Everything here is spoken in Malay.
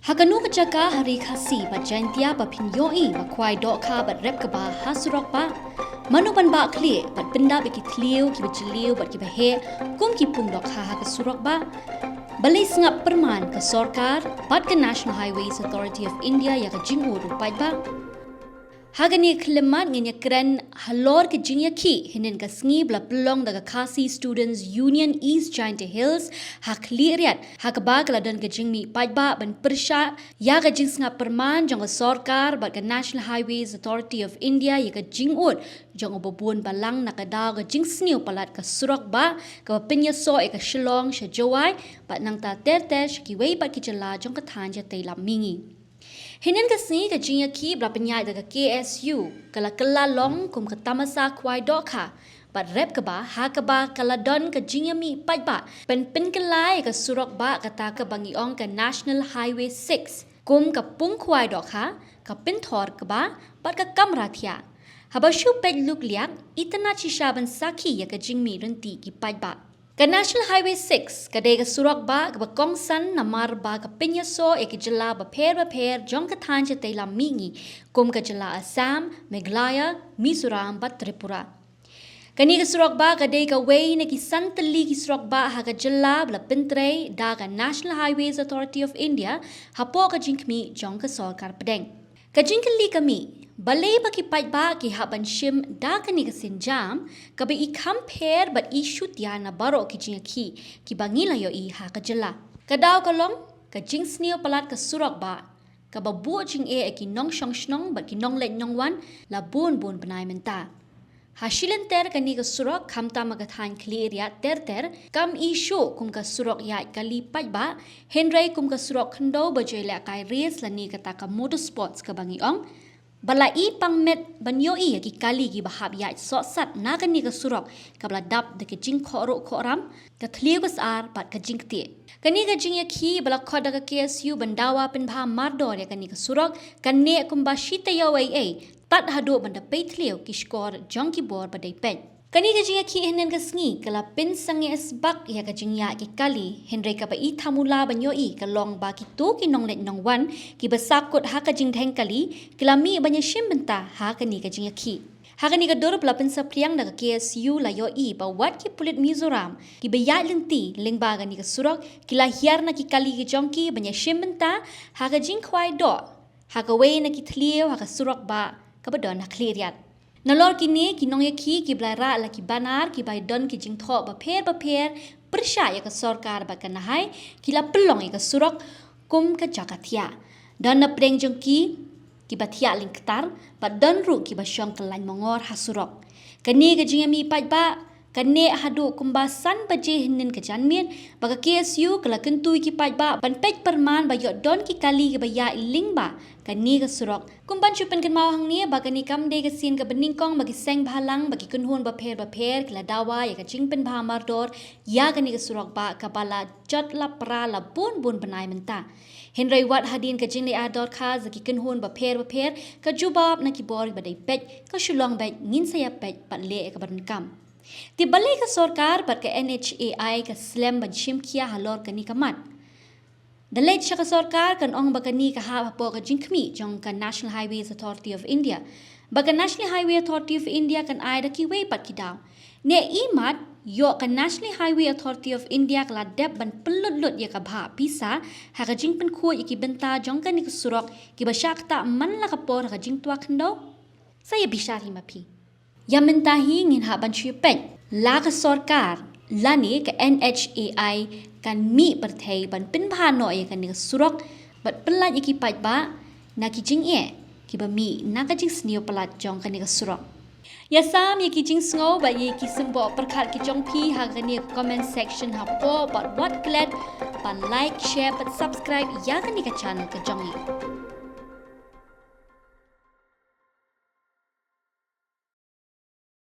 Hakanu kejaka hari khasi bat jantia ba pinyoi ba khwai dok kha bat rep kaba ha surok ba manupan ba kli bat benda biki tliu ki bachiliu bat ki bahe kum ki pung dok kha ha ka surok ba balai sengap perman ke sorkar bat ke National Highways Authority of India ya ka jingu ru paidbah Hagani kelemat ngenya keren halor ke jingya ki hinin ka sngi bla pelong daga Khasi Students Union East Giant Hills hak liat hak ba kala dan ke jingmi paidbah ban persya ya ka jing snga perman jong sorkar bat ka National Highways Authority of India ya ka jingut jong obobun balang nakadaw ka jing sniu palat ka surok ba ka pinya so e ka shilong sha jawai bat nang ta ter ki wei bat ki jala jong ka thanja teilam mingi Hinin kasi ka jingya ki bla penyai daga KSU kala long kum ka tamasa khwai doka bat rep ka ba ha ka ba kala don ka jingya mi paidbah pen kelai ka surok ba kata ka bangiong ka National Highway 6 kum ka pung khwai doka ka thor ka ba bat ka kamra thia habashu pet luk liak itana chishaban saki ya ka jingmi renti ki paidbah Ka National Highway 6, kadai ka surok ba, ka kongsan namar ba ka pinyaso e ka jala ba per jong ka tanja tayla mingi, kum ka jala Assam, Meghalaya, Mizoram ba Tripura. Kani ka surok ba, kadai ka way na ki santali ki surok ba ha ka jala bla pintre da ka National Highways Authority of India, hapo ka jinkmi jong ka sorkar pedeng. Ka jinkali kami, balai bagi paidbah ki haban shim da kani ka sinjam kabe I compare but I shoot ya na baro ki jing ki bangila yo I ha ka jala kadaw kalong ka jing snio palat ka surok ba ka babu jing ki nong shong shnong but ki nong let nong wan la bun panai menta hasilen ter kani ka surok khamta magathan clear ya ter kam I show kum ka surok ya kali paidbah henry kum ka surok khndo bajela kai race lani kata ka motorsports ka bangiong Balai pangmet banyoi ki kali ki bahab ya sat nagani ka surok kabla dap de ke jing khoro khoram ka thlius ar pat ka jing ti kani ka jing ya ki bala khoda ka KSU bandawa pen bha mardor ya kani ka surok kanne kumba shita yo ai tat hado banda pe thliu ki skor jong ki bor badai pen Kani ka jing ki henen ka sngi kala pin sange esbak ya ka jing ya ki kali henry ka ba I thamula banyoi ka long ba ki to ki nong let nong wan ki basakut ha ka jing theng kali kilami banya shim benta ha kani ka jing ki ha kani ka dor pelapin sapriang da ka KSU la yo I ba wat ki pulit Mizoram ki bayat lenti ling ba kani ka surok kila hiar na ki kali ki jong ki banya shim benta ha ka jing khwai do ha ka we na ki thliu ha ka surok ba ka badon ha clear Nalor kini kinong ya ki blara la ki banar ki bai don ki jing tho ba per persya ya ka sorkar ba kan hai kila pelong ya ka surok kum ka jakatia dan na preng jong ki batia lingktar ba don ru ki ba syong kelan mongor ha surok kani ka jing mi paidbah kane hadu kumbasan baje hinin ka janmien ba ka KSU kala kentui ki paidbah ban pej perman ba yo don ki kali ki ba ya ling ba kani ka surok kumban chupen kan mau hang ni ba kani kam de ka sin ka beningkong bagi seng bhalang bagi kunhun ba per kala dawa ya ka jingpen bha mardor ya kani ka surok ba ka bala jot la pra la bun panai menta henry wat hadin ka jing le ador kha zaki kunhun ba per ka jubab na ki bor ba dai pej ka shulong ba ngin saya pej pat le ka ban kam Ti balai ka sorkar par ka NHAI ka slam ban shim kia halor kani kamat. Dalai siya ka sorkar kan ong bakani ka ha po ka jinkmi jong ka National Highways Authority of India. Baka National Highway Authority of India kan ay da ki way pat ki daw. Ne imat yo ka National Highway Authority of India kala dep ban pelud ya ka bha pisa ha ka jingpen khu iki benta jong ka ni ka surok ki ba syakta man la ka por ka jingtua kendo. Saya bisa mapi. Yang mentahi ngin haban syupen la ka sorkar lani ka NHAI kan mi perthai ban pinbhano ya kan ni surok bat pelat iki paidbah na ki jing ki ba mi na ka jing snio pelat jong kan ni surok ya sam ya ki jing sngo ba ye ki sembo perkhat ki jong pi ha kan ni comment section ha po but what glad pan like share but subscribe ya kan ni ka channel ka jong